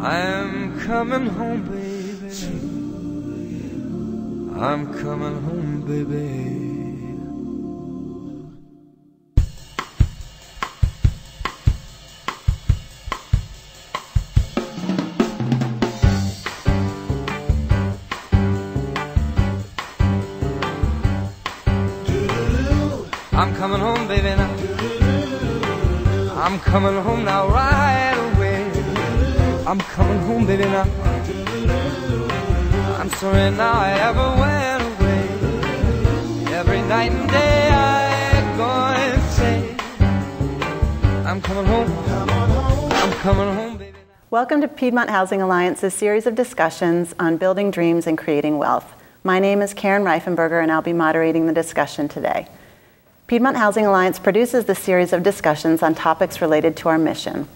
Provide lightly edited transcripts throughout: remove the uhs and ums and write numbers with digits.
I'm coming home, baby. I'm coming home, baby. I'm coming home, baby, now. I'm coming home now, right away. I'm coming home, baby, now. I'm sorry now I ever went away. Every night and day I go and say, I'm coming home, I'm coming home, baby. Welcome to Piedmont Housing Alliance's series of discussions on building dreams and creating wealth. My name is Karen Reifenberger, and I'll be moderating the discussion today. Piedmont Housing Alliance produces this series of discussions on topics related to our mission.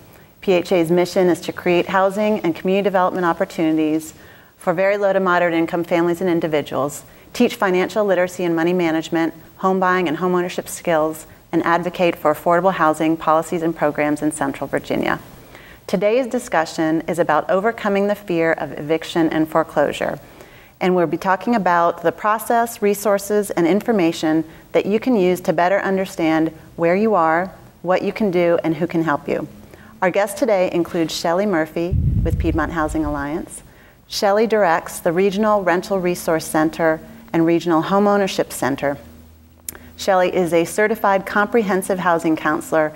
PHA's mission is to create housing and community development opportunities for very low to moderate income families and individuals, teach financial literacy and money management, home buying and homeownership skills, and advocate for affordable housing policies and programs in Central Virginia. Today's discussion is about overcoming the fear of eviction and foreclosure. And we'll be talking about the process, resources, and information that you can use to better understand where you are, what you can do, and who can help you. Our guest today includes Shelley Murphy with Piedmont Housing Alliance. Shelley directs the Regional Rental Resource Center and Regional Homeownership Center. Shelley is a certified comprehensive housing counselor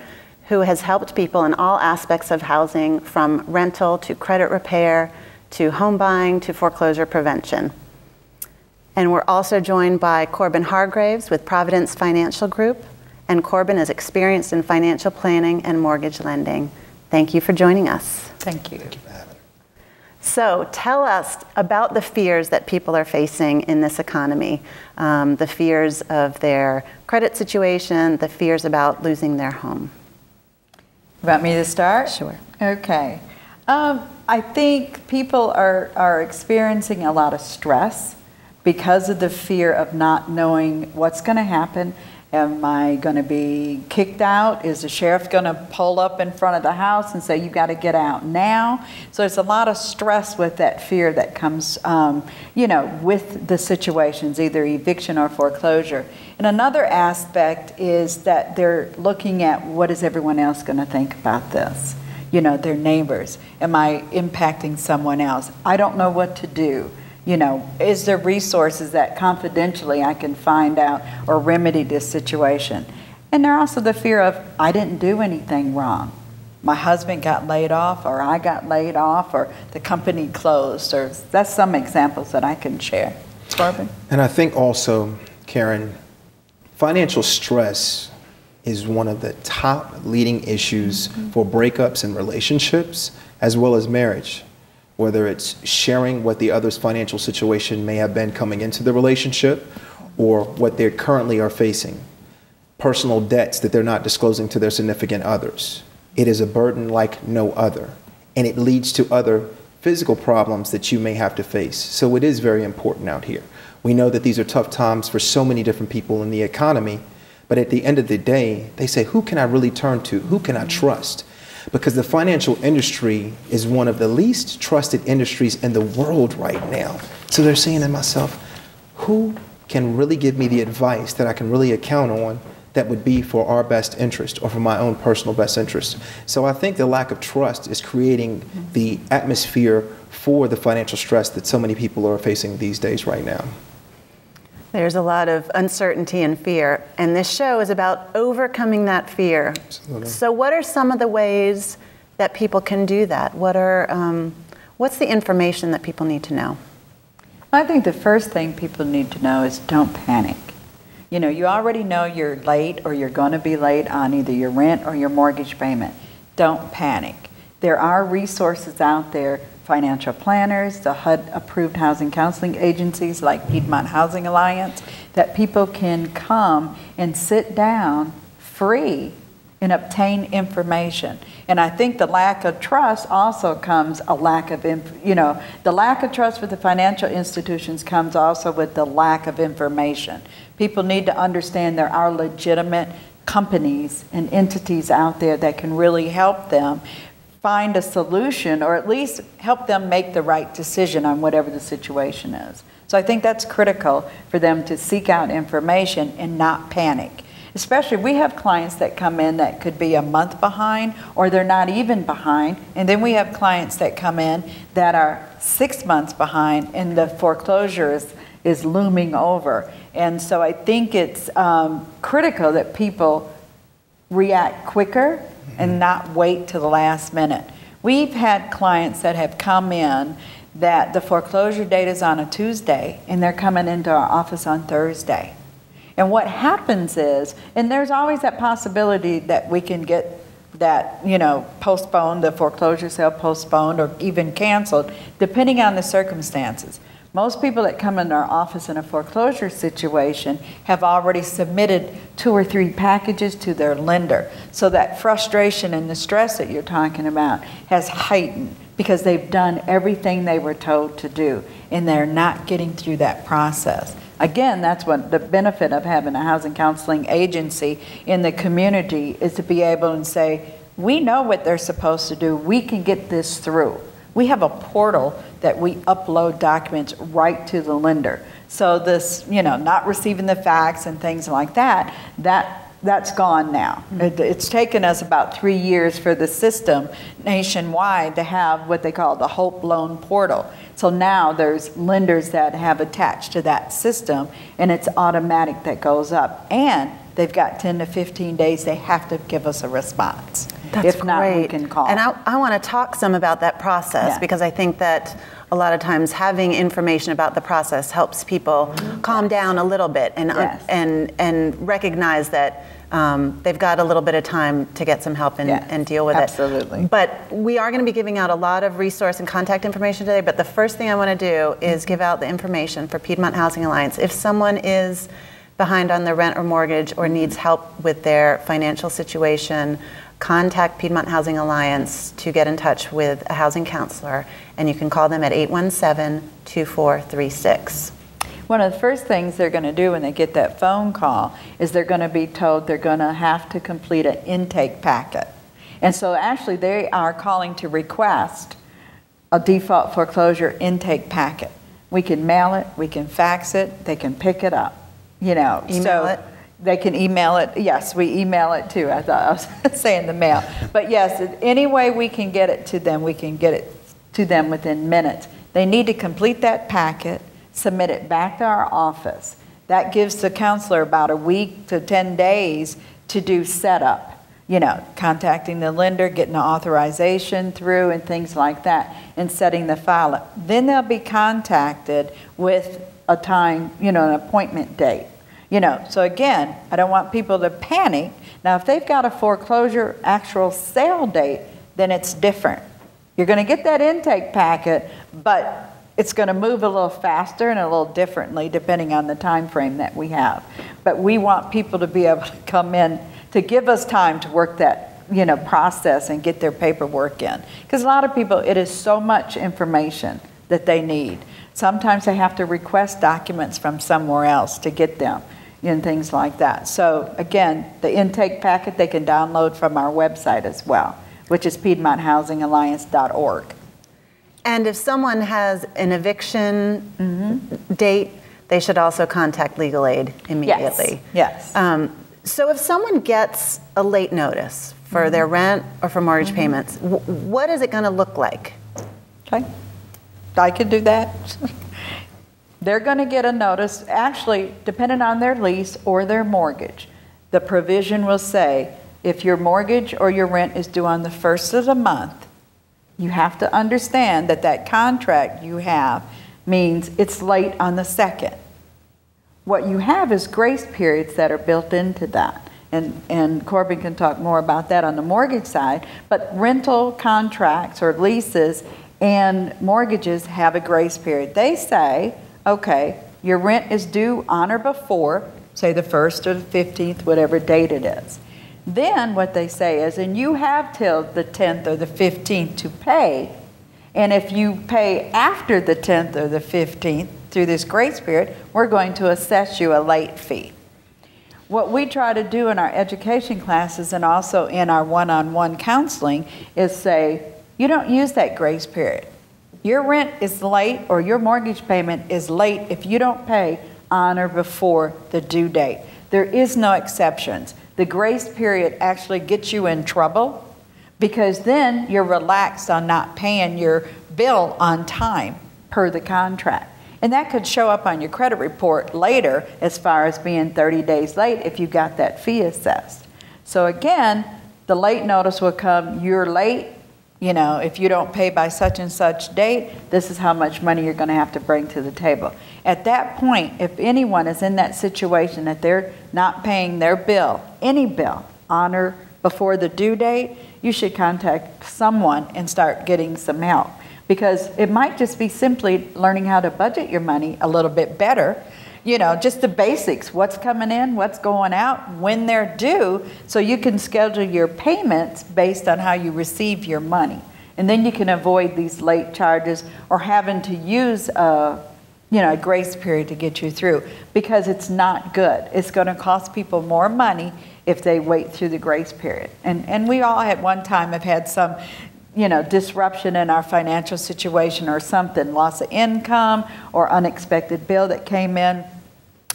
who has helped people in all aspects of housing, from rental to credit repair, to home buying, to foreclosure prevention. And we're also joined by Corbin Hargraves with Providence Financial Group, and Corbin is experienced in financial planning and mortgage lending. Thank you for joining us. Thank you. Thank you for having me. So tell us about the fears that people are facing in this economy, the fears of their credit situation, the fears about losing their home. You want me to start? Sure. Okay. I think people are experiencing a lot of stress because of the fear of not knowing what's going to happen. Am I going to be kicked out? Is the sheriff going to pull up in front of the house and say, you got to get out now? So there's a lot of stress with that fear that comes, with the situations, either eviction or foreclosure. And another aspect is that they're looking at, what is everyone else going to think about this? Their neighbors. Am I impacting someone else? I don't know what to do. Is there resources that confidentially I can find out or remedy this situation? And there's also the fear of, I didn't do anything wrong. My husband got laid off, or I got laid off, or the company closed, or that's some examples that I can share. Corbin? And I think also, Karen, financial stress is one of the top leading issues for breakups in relationships as well as marriage, whether it's sharing what the other's financial situation may have been coming into the relationship or what they currently are facing, personal debts that they're not disclosing to their significant others. It is a burden like no other, and it leads to other physical problems that you may have to face. So it is very important out here. We know that these are tough times for so many different people in the economy. But at the end of the day, they say, who can I really turn to? Who can I trust? Because the financial industry is one of the least trusted industries in the world right now. So they're saying to myself, who can really give me the advice that I can really count on that would be for our best interest or for my own personal best interest? So I think the lack of trust is creating the atmosphere for the financial stress that so many people are facing these days right now. There's a lot of uncertainty and fear, and this show is about overcoming that fear. Absolutely. So what are some of the ways that people can do that? What's the information that people need to know? I think the first thing people need to know is don't panic. You already know you're late or you're going to be late on either your rent or your mortgage payment. Don't panic. There are resources out there, financial planners, the HUD-approved housing counseling agencies like Piedmont Housing Alliance, that people can come and sit down free and obtain information. And I think the lack of trust also comes the lack of trust with the financial institutions comes also with the lack of information. People need to understand there are legitimate companies and entities out there that can really help them find a solution, or at least help them make the right decision on whatever the situation is. So I think that's critical for them to seek out information and not panic. Especially, we have clients that come in that could be a month behind, or they're not even behind. And then we have clients that come in that are 6 months behind, and the foreclosure is looming over. And so I think it's critical that people react quicker and not wait till the last minute. We've had clients that have come in that the foreclosure date is on a Tuesday, and they're coming into our office on Thursday. And what happens is, and there's always that possibility that we can get that, postponed, the foreclosure sale postponed or even canceled, depending on the circumstances. Most people that come into our office in a foreclosure situation have already submitted 2 or 3 packages to their lender. So that frustration and the stress that you're talking about has heightened because they've done everything they were told to do, and they're not getting through that process. Again, that's what the benefit of having a housing counseling agency in the community is, to be able to say, we know what they're supposed to do. We can get this through. We have a portal that we upload documents right to the lender. So this, not receiving the fax and things like that, that's gone now. It's taken us about 3 years for the system nationwide to have what they call the Hope Loan Portal. So now there's lenders that have attached to that system, and it's automatic that goes up. And they've got 10 to 15 days. They have to give us a response. That's if not, great. we can call. And I want to talk some about that process, because I think that a lot of times having information about the process helps people calm down a little bit and recognize that they've got a little bit of time to get some help and deal with absolutely. it. But we are going to be giving out a lot of resource and contact information today, but the first thing I want to do is give out the information for Piedmont Housing Alliance. If someone is behind on their rent or mortgage or needs help with their financial situation, contact Piedmont Housing Alliance to get in touch with a housing counselor, and you can call them at 817-2436. One of the first things they're going to do when they get that phone call is they're going to be told they're going to have to complete an intake packet. And so actually they are calling to request a default foreclosure intake packet. We can mail it, we can fax it, they can pick it up. Email it? They can email it. Yes, we email it too. I thought I was saying the mail. But yes, any way we can get it to them, we can get it to them within minutes. They need to complete that packet, submit it back to our office. That gives the counselor about a week to 10 days to do setup. Contacting the lender, getting the authorization through and things like that, and setting the file up. Then they'll be contacted with a time, an appointment date. So again, I don't want people to panic. Now, if they've got a foreclosure actual sale date, then it's different. You're going to get that intake packet, but it's going to move a little faster and a little differently depending on the time frame that we have. But we want people to be able to come in to give us time to work that process and get their paperwork in. Because a lot of people, it is so much information that they need. Sometimes they have to request documents from somewhere else to get them and things like that. So again, the intake packet they can download from our website as well, which is PiedmontHousingAlliance.org. And if someone has an eviction date, they should also contact legal aid immediately. Yes. So if someone gets a late notice for their rent or for mortgage payments, what is it going to look like? Okay. I could do that. They're going to get a notice, actually, depending on their lease or their mortgage. The provision will say, if your mortgage or your rent is due on the 1st of the month, you have to understand that that contract you have means it's late on the 2nd. What you have is grace periods that are built into that. And Corbin can talk more about that on the mortgage side. But rental contracts or leases and mortgages have a grace period. They say, okay, your rent is due on or before, say the 1st or the 15th, whatever date it is. Then what they say is, and you have till the 10th or the 15th to pay, and if you pay after the 10th or the 15th through this grace period, we're going to assess you a late fee. What we try to do in our education classes and also in our one-on-one counseling is say, you don't use that grace period. Your rent is late or your mortgage payment is late if you don't pay on or before the due date. There is no exceptions. The grace period actually gets you in trouble because then you're relaxed on not paying your bill on time per the contract. And that could show up on your credit report later as far as being 30 days late if you got that fee assessed. So again, the late notice will come, you're late, you know, if you don't pay by such and such date, this is how much money you're going to have to bring to the table. At that point, if anyone is in that situation that they're not paying their bill, any bill, on or before the due date, you should contact someone and start getting some help. Because it might just be simply learning how to budget your money a little bit better. You know, just the basics, what's coming in, what's going out, when they're due, so you can schedule your payments based on how you receive your money. And then you can avoid these late charges or having to use a grace period to get you through, because it's not good. It's going to cost people more money if they wait through the grace period. And we all at one time have had some disruption in our financial situation or something, loss of income or unexpected bill that came in.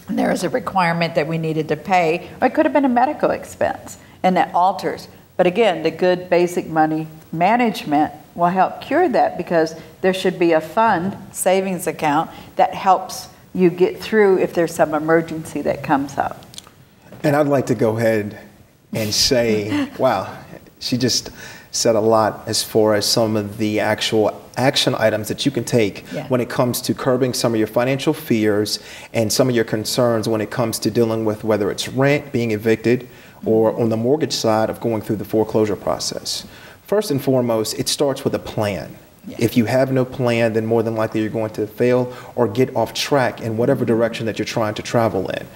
And there was a requirement that we needed to pay, or it could have been a medical expense, and that alters. But again, the good basic money management will help cure that, because there should be a fund, savings account, that helps you get through if there's some emergency that comes up. And I'd like to go ahead and say, wow, she just said a lot as far as some of the actual action items that you can take when it comes to curbing some of your financial fears and some of your concerns when it comes to dealing with whether it's rent, being evicted, or on the mortgage side of going through the foreclosure process. First and foremost, it starts with a plan. If you have no plan, then more than likely you're going to fail or get off track in whatever direction that you're trying to travel in.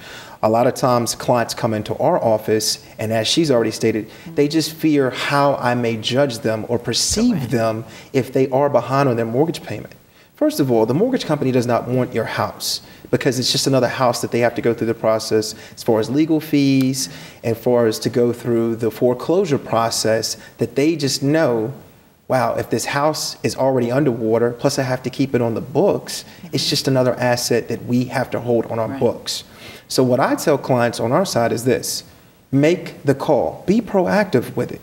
A lot of times clients come into our office, and as she's already stated, they just fear how I may judge them or perceive them if they are behind on their mortgage payment. First of all, the mortgage company does not want your house, because it's just another house that they have to go through the process as far as legal fees and far as to go through the foreclosure process, that they just know, wow, if this house is already underwater, plus I have to keep it on the books, it's just another asset that we have to hold on our books. So what I tell clients on our side is this: make the call, be proactive with it.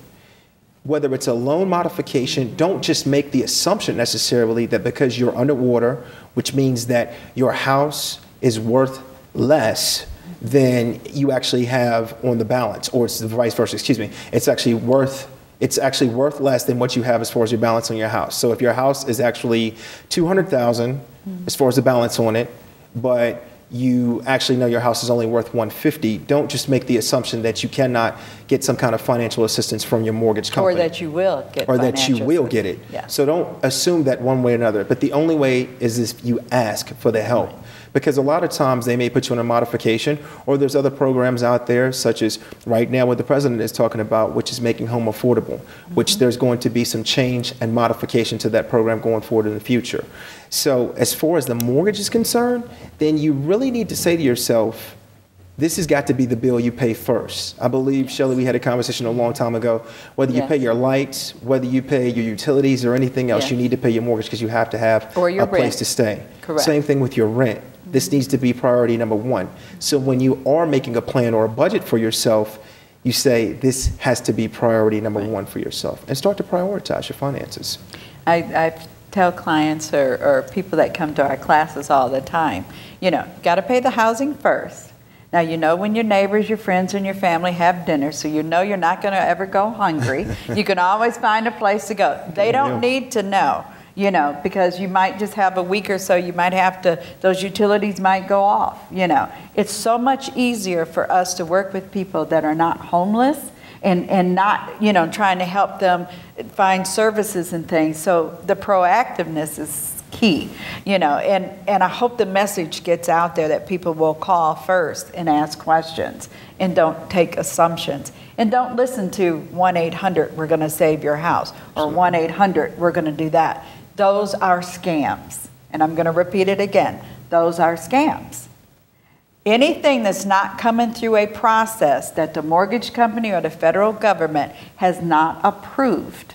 Whether it's a loan modification, don't just make the assumption necessarily that because you're underwater, which means that your house is worth less than you actually have on the balance, or it's the vice versa, excuse me. It's actually worth less than what you have as far as your balance on your house. So if your house is actually $200,000 as far as the balance on it, but you actually know your house is only worth $150, don't just make the assumption that you cannot get some kind of financial assistance from your mortgage company. Or that you will get it. Yeah. So don't assume that one way or another. But the only way is if you ask for the help. Because a lot of times they may put you on a modification, or there's other programs out there, such as right now what the president is talking about, which is making home affordable, which there's going to be some change and modification to that program going forward in the future. So as far as the mortgage is concerned, then you really need to say to yourself, this has got to be the bill you pay first. I believe, Shelley, we had a conversation a long time ago, whether you pay your lights, whether you pay your utilities or anything else, you need to pay your mortgage, because you have to have a place to stay. Correct. Same thing with your rent. This needs to be priority number one. So when you are making a plan or a budget for yourself, you say this has to be priority number one for yourself, and start to prioritize your finances. I tell clients or people that come to our classes all the time, got to pay the housing first. Now, when your neighbors, your friends, and your family have dinner, so you're not going to ever go hungry. You can always find a place to go. They don't need to know, because you might just have a week or so, you might have to, those utilities might go off, It's so much easier for us to work with people that are not homeless and not, trying to help them find services and things. So the proactiveness is key, and I hope the message gets out there that people will call first and ask questions and don't take assumptions, and don't listen to 1-800 we're going to save your house, or 1-800 we're going to do that. Those are scams, and I'm going to repeat it again. Those are scams. Anything that's not coming through a process that the mortgage company or the federal government has not approved,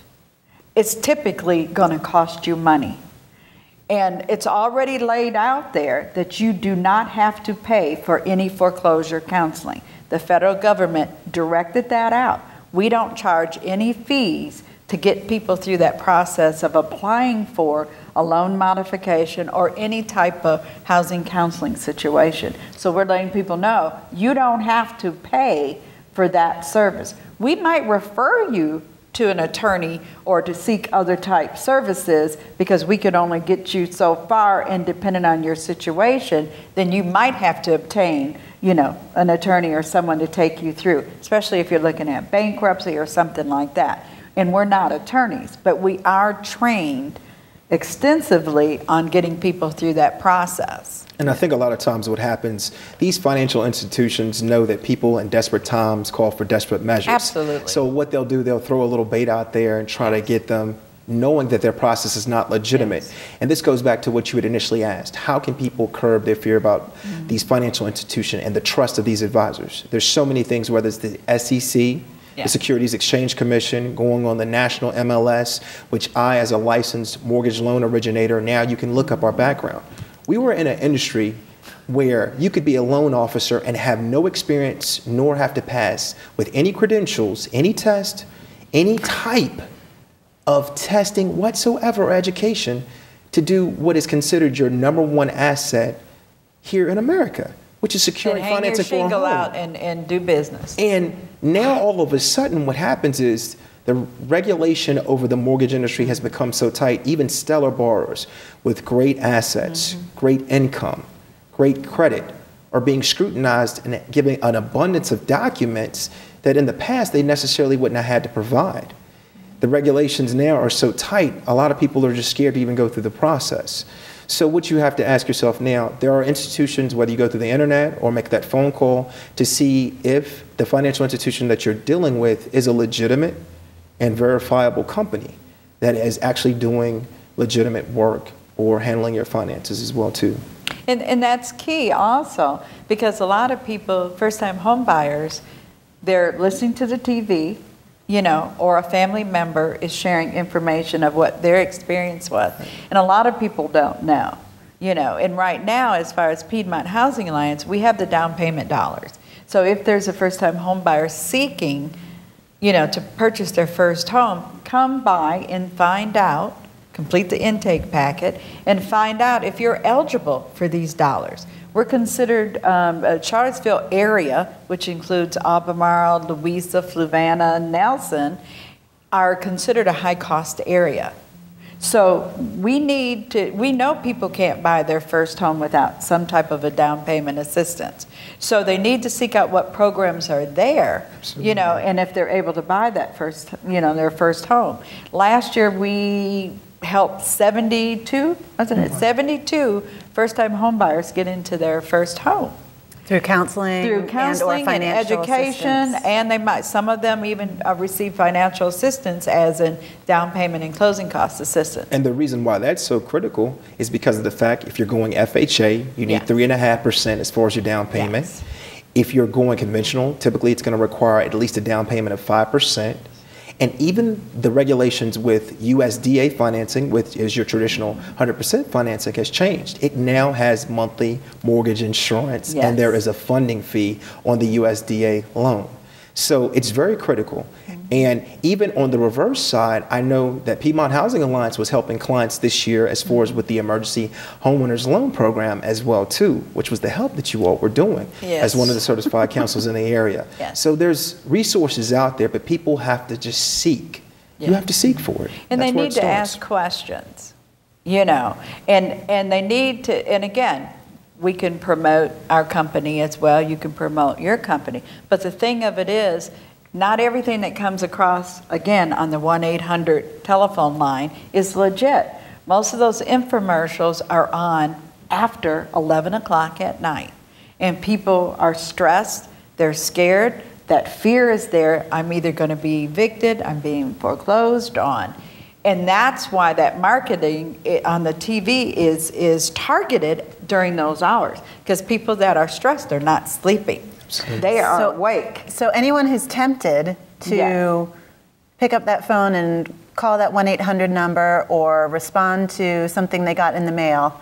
it's typically going to cost you money. And it's already laid out there that you do not have to pay for any foreclosure counseling. The federal government directed that out. We don't charge any fees to get people through that process of applying for a loan modification or any type of housing counseling situation. So we're letting people know you don't have to pay for that service. We might refer you to an attorney or to seek other type services because we could only get you so far, and depending on your situation, then you might have to obtain, you know, an attorney or someone to take you through, especially if you're looking at bankruptcy or something like that. And we're not attorneys, but we are trained extensively on getting people through that process. And I think a lot of times what happens, these financial institutions know that people in desperate times call for desperate measures. Absolutely. So what they'll do, they'll throw a little bait out there and try to get them knowing that their process is not legitimate. Yes. And this goes back to what you had initially asked. How can people curb their fear about these financial institutions and the trust of these advisors? There's so many things, whether it's the SEC, the Securities Exchange Commission, going on the national MLS, which I, as a licensed mortgage loan originator, now you can look up our background. We were in an industry where you could be a loan officer and have no experience nor have to pass with any credentials, any test, any type of testing whatsoever or education to do what is considered your number one asset here in America, which is securing financing for a home. And hang your shingle out and do business. And now all of a sudden what happens is the regulation over the mortgage industry has become so tight, even stellar borrowers with great assets, great income, great credit are being scrutinized and given an abundance of documents that in the past they necessarily wouldn't have had to provide. The regulations now are so tight, a lot of people are just scared to even go through the process. So what you have to ask yourself now, there are institutions, whether you go through the internet or make that phone call, to see if the financial institution that you're dealing with is a legitimate and verifiable company that is actually doing legitimate work or handling your finances as well too. And that's key also, because a lot of people, first-time home buyers, they're listening to the TV, you know, or a family member is sharing information of what their experience was. And a lot of people don't know, you know. And right now, as far as Piedmont Housing Alliance, we have the down payment dollars. So if there's a first-time home buyer seeking, you know, to purchase their first home, come by and find out, complete the intake packet, and find out if you're eligible for these dollars. We're considered, Charlottesville area, which includes Albemarle, Louisa, Fluvanna, Nelson, are considered a high-cost area. So we know people can't buy their first home without some type of a down payment assistance. So they need to seek out what programs are there, Absolutely. You know, and if they're able to buy that first, you know, their first home. Last year we helped 72 first-time home buyers get into their first home. Through counseling and financial education, assistance. and they might, some of them even receive financial assistance as in down payment and closing cost assistance. And the reason why that's so critical is because of the fact if you're going FHA, you need 3.5% as far as your down payment. Yes. If you're going conventional, typically it's going to require at least a down payment of 5%. And even the regulations with USDA financing, which is your traditional 100% financing, has changed. It now has monthly mortgage insurance, and there is a funding fee on the USDA loan. So it's very critical. And even on the reverse side, I know that Piedmont Housing Alliance was helping clients this year as far as with the emergency homeowners loan program as well too, which was the help that you all were doing as one of the certified counselors in the area. So there's resources out there, but people have to just seek. You have to seek for it. And they need to ask questions, you know, and they need to, and again, we can promote our company as well. You can promote your company. But the thing of it is, not everything that comes across, again, on the 1-800 telephone line is legit. Most of those infomercials are on after 11 o'clock at night. And people are stressed, they're scared, that fear is there. I'm either going to be evicted, I'm being foreclosed on. And that's why that marketing on the TV is targeted during those hours, because people that are stressed are not sleeping. They are awake. So anyone who's tempted to pick up that phone and call that 1-800 number or respond to something they got in the mail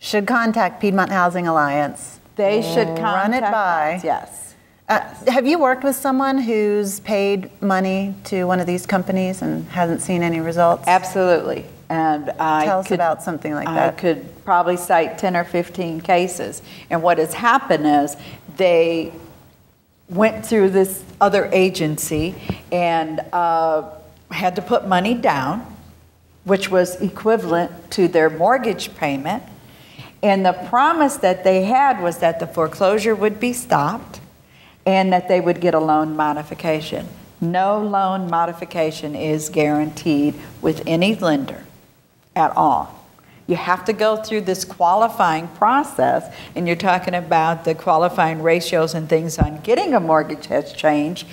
should contact Piedmont Housing Alliance. They should run it by. us, yes. Have you worked with someone who's paid money to one of these companies and hasn't seen any results? Absolutely. And Tell us about something like that. I could probably cite 10 or 15 cases. And what has happened is they went through this other agency and had to put money down, which was equivalent to their mortgage payment. And the promise that they had was that the foreclosure would be stopped and that they would get a loan modification. No loan modification is guaranteed with any lender at all. You have to go through this qualifying process, and you're talking about the qualifying ratios and things on getting a mortgage has changed.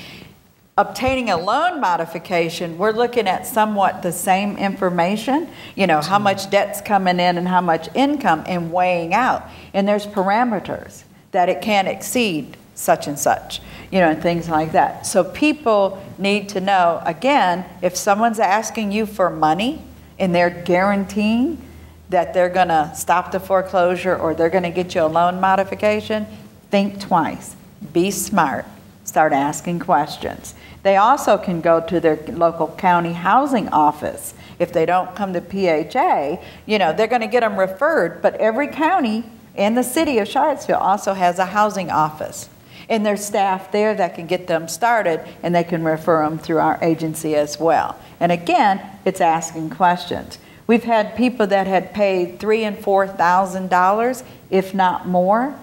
Obtaining a loan modification, we're looking at somewhat the same information, you know, how much debt's coming in and how much income, and weighing out. And there's parameters that it can't exceed such and such, you know, and things like that. So people need to know, again, if someone's asking you for money and they're guaranteeing that they're going to stop the foreclosure or they're going to get you a loan modification, think twice. Be smart. Start asking questions. They also can go to their local county housing office. If they don't come to PHA, you know, they're going to get them referred, but every county and the city of Charlottesville also has a housing office. And there's staff there that can get them started, and they can refer them through our agency as well. And again, it's asking questions. We've had people that had paid $3,000 and $4,000, if not more,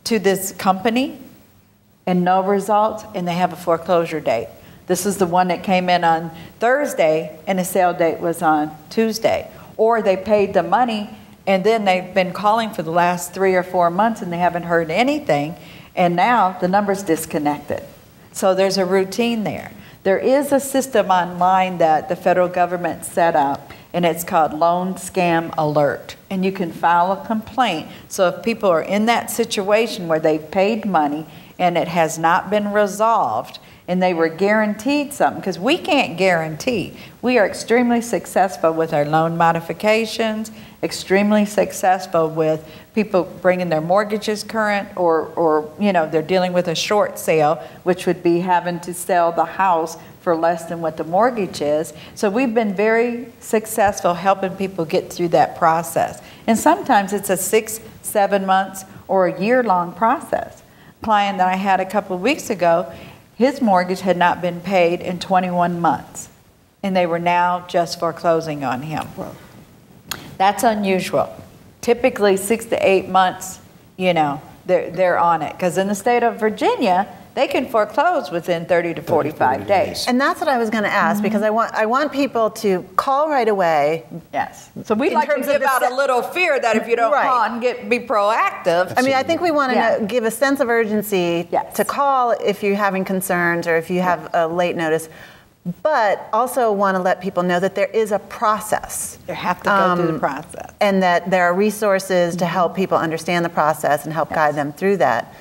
to this company, and no results, and they have a foreclosure date. This is the one that came in on Thursday, and the sale date was on Tuesday. Or they paid the money, and then they've been calling for the last 3 or 4 months, and they haven't heard anything, and now the number's disconnected. So there's a routine there. There is a system online that the federal government set up, and it's called Loan Scam Alert. And you can file a complaint. So if people are in that situation where they've paid money and it has not been resolved, and they were guaranteed something, because we can't guarantee. We are extremely successful with our loan modifications, extremely successful with people bringing their mortgages current, or you know, they're dealing with a short sale, which would be having to sell the house for less than what the mortgage is. So we've been very successful helping people get through that process. And sometimes it's a 6, 7 months or a year-long process. A client that I had a couple of weeks ago, his mortgage had not been paid in 21 months, and they were now just foreclosing on him. Wow. That's unusual. Typically 6 to 8 months, you know, they're on it. Because in the state of Virginia, they can foreclose within 30 to 45 days. And that's what I was going to ask, because I want people to call right away. Yes. So we like to give out a little fear that if you don't call and be proactive. I mean, I think we want to give a sense of urgency to call if you're having concerns or if you have a late notice, but also want to let people know that there is a process. You have to go through the process. And that there are resources to help people understand the process and help guide them through that.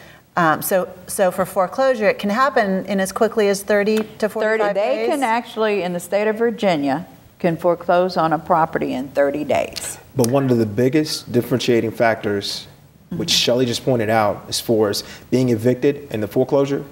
So for foreclosure, it can happen in as quickly as 30 to 45 days? They can actually, in the state of Virginia, can foreclose on a property in 30 days. But one of the biggest differentiating factors, which Shelley just pointed out, as far as being evicted and the foreclosure,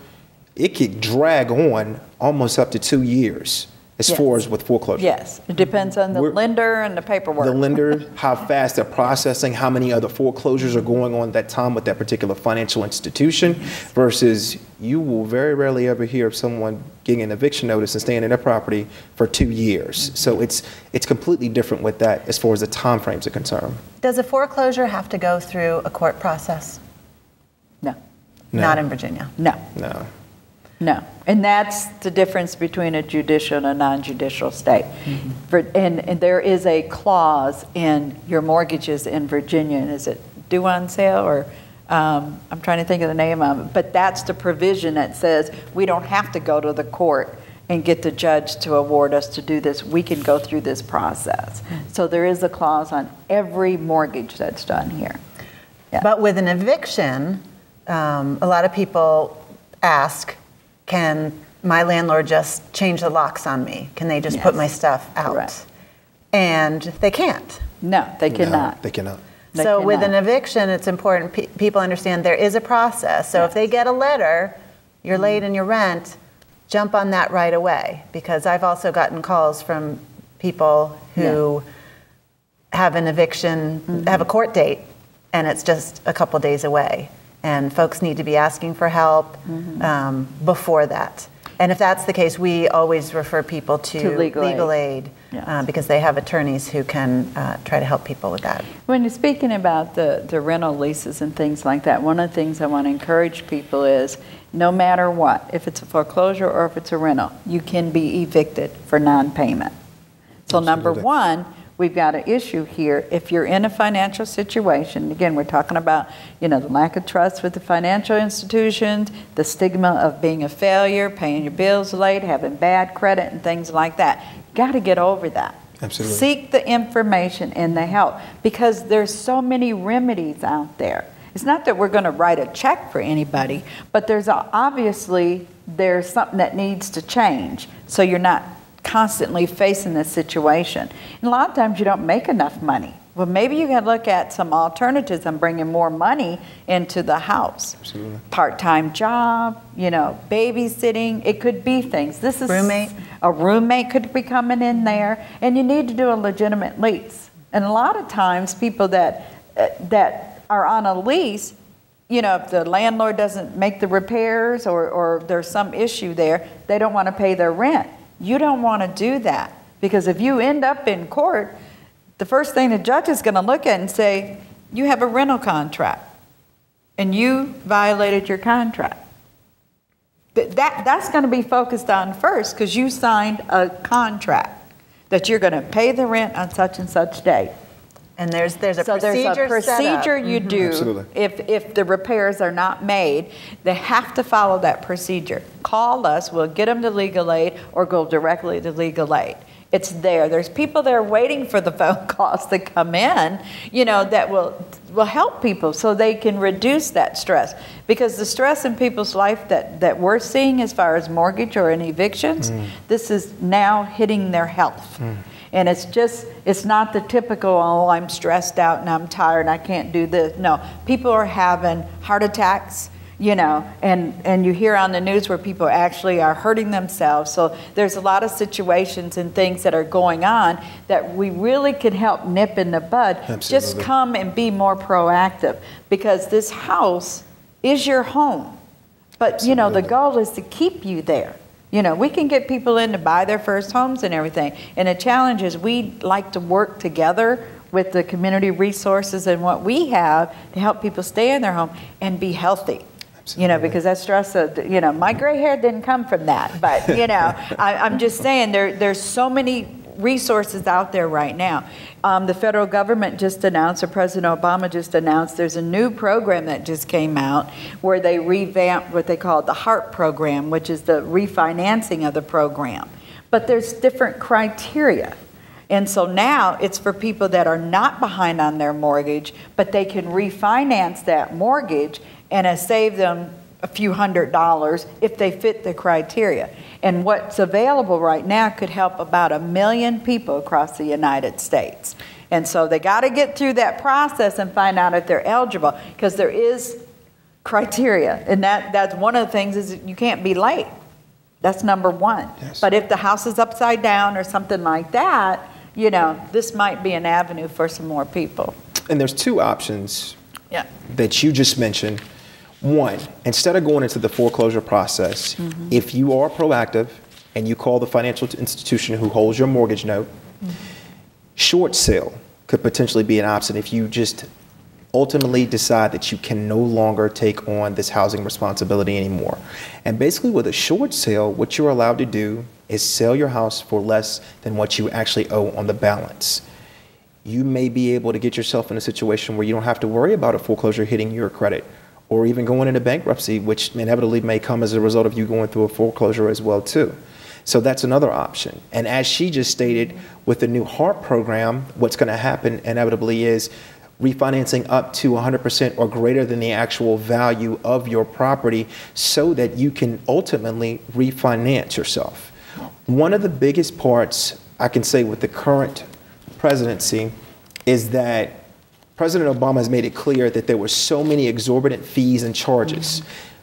it could drag on almost up to 2 years as far as with foreclosure. Yes, it depends on the lender and the paperwork. The lender, how fast they're processing, how many other foreclosures are going on at that time with that particular financial institution, versus you will very rarely ever hear of someone getting an eviction notice and staying in their property for 2 years. So it's completely different with that as far as the time frames are concerned. Does a foreclosure have to go through a court process? No. Not in Virginia? No. No. No, and that's the difference between a judicial and a non-judicial state. And there is a clause in your mortgages in Virginia, and is it due on sale, or I'm trying to think of the name of it, but that's the provision that says we don't have to go to the court and get the judge to award us to do this. We can go through this process. So there is a clause on every mortgage that's done here. Yeah. But with an eviction, a lot of people ask, can my landlord just change the locks on me? Can they just put my stuff out? Correct. And they can't. No, they cannot. No, they cannot. So with an eviction, it's important people understand there is a process. So if they get a letter, you're late in your rent, jump on that right away. Because I've also gotten calls from people who have an eviction, have a court date, and it's just a couple days away. And folks need to be asking for help before that. And if that's the case, we always refer people to legal aid because they have attorneys who can try to help people with that. When you're speaking about the rental leases and things like that, one of the things I want to encourage people is no matter what, if it's a foreclosure or if it's a rental, you can be evicted for non-payment. So number one, we've got an issue here. If you're in a financial situation, again, we're talking about, the lack of trust with the financial institutions, the stigma of being a failure, paying your bills late, having bad credit and things like that. Got to get over that. Absolutely. Seek the information and the help because there's so many remedies out there. It's not that we're going to write a check for anybody, but there's obviously something that needs to change so you're not constantly facing this situation. And a lot of times you don't make enough money. Well, maybe you can look at some alternatives and bringing more money into the house. Absolutely. Part-time job, babysitting. It could be things. This is roommate. A roommate could be coming in there, and you need to do a legitimate lease. And a lot of times, people that are on a lease, if the landlord doesn't make the repairs or there's some issue there, they don't want to pay their rent. You don't want to do that because if you end up in court, the first thing the judge is going to look at and say, you have a rental contract and you violated your contract. That's going to be focused on first because you signed a contract that you're going to pay the rent on such and such day. And there's a procedure you do if the repairs are not made. They have to follow that procedure. Call us, we'll get them to legal aid or go directly to legal aid. It's there. There's people there waiting for the phone calls to come in, that will help people so they can reduce that stress. Because the stress in people's life that we're seeing as far as mortgage or in evictions, this is now hitting their health. And it's not the typical, oh, I'm stressed out and I'm tired and I can't do this. No, people are having heart attacks, and you hear on the news where people actually are hurting themselves. So there's a lot of situations and things that are going on that we really can help nip in the bud. Absolutely. Just come and be more proactive because this house is your home. But, Absolutely. the goal is to keep you there. We can get people in to buy their first homes and everything. And the challenge is we like to work together with the community resources and what we have to help people stay in their home and be healthy. Absolutely. Because that stress, my gray hair didn't come from that. But, I'm just saying there's so many resources out there right now. The federal government just announced, or President Obama just announced, there's a new program that just came out where they revamped what they call the HARP program, which is the refinancing of the program. But there's different criteria. And so now it's for people that are not behind on their mortgage, but they can refinance that mortgage and save them a few $100s if they fit the criteria. And what's available right now could help about 1 million people across the United States. And so they got to get through that process and find out if they're eligible because there is criteria. And that's one of the things is you can't be late. That's number one. Yes. But if the house is upside down or something like that, this might be an avenue for some more people. And there's two options that you just mentioned. One, instead of going into the foreclosure process, if you are proactive and you call the financial institution who holds your mortgage note, short sale could potentially be an option if you just ultimately decide that you can no longer take on this housing responsibility anymore. And basically with a short sale, what you're allowed to do is sell your house for less than what you actually owe on the balance. You may be able to get yourself in a situation where you don't have to worry about a foreclosure hitting your credit or even going into bankruptcy, which inevitably may come as a result of you going through a foreclosure as well too. So that's another option. And as she just stated, with the new HARP program, what's going to happen inevitably is refinancing up to 100% or greater than the actual value of your property so that you can ultimately refinance yourself. One of the biggest parts I can say with the current presidency is that President Obama has made it clear that there were so many exorbitant fees and charges.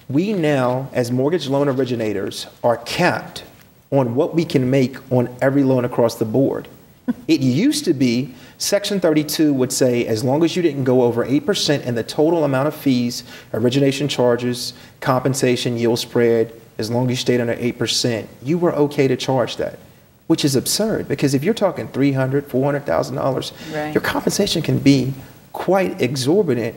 We now, as mortgage loan originators, are capped on what we can make on every loan across the board. It used to be Section 32 would say as long as you didn't go over 8% in the total amount of fees, origination charges, compensation, yield spread, as long as you stayed under 8%, you were okay to charge that, which is absurd because if you're talking $300,000, $400,000, right, your compensation can be quite exorbitant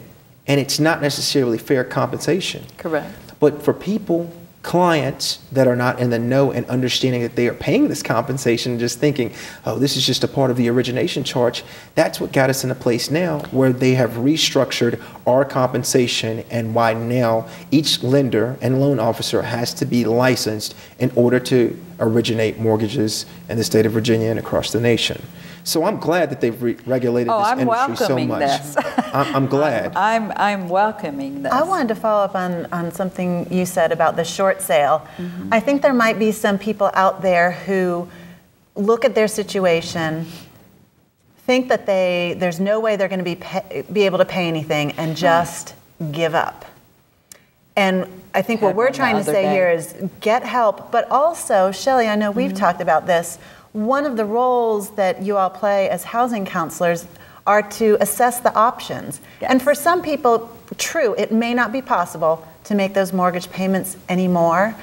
and it's not necessarily fair compensation. Correct. But for people, clients that are not in the know and understanding that they are paying this compensation and just thinking, oh, this is just a part of the origination charge, that's what got us in a place now where they have restructured our compensation and why now each lender and loan officer has to be licensed in order to originate mortgages in the state of Virginia and across the nation. So I'm glad that they've regulated this industry so much. This. I'm glad. I'm welcoming this. I wanted to follow up on something you said about the short sale. I think there might be some people out there who look at their situation, think that there's no way they're going to be able to pay anything and just give up. And I think what we're trying to say here is get help, but also, Shelley, I know we've talked about this. One of the roles that you all play as housing counselors are to assess the options. Yes. And for some people, true, it may not be possible to make those mortgage payments anymore,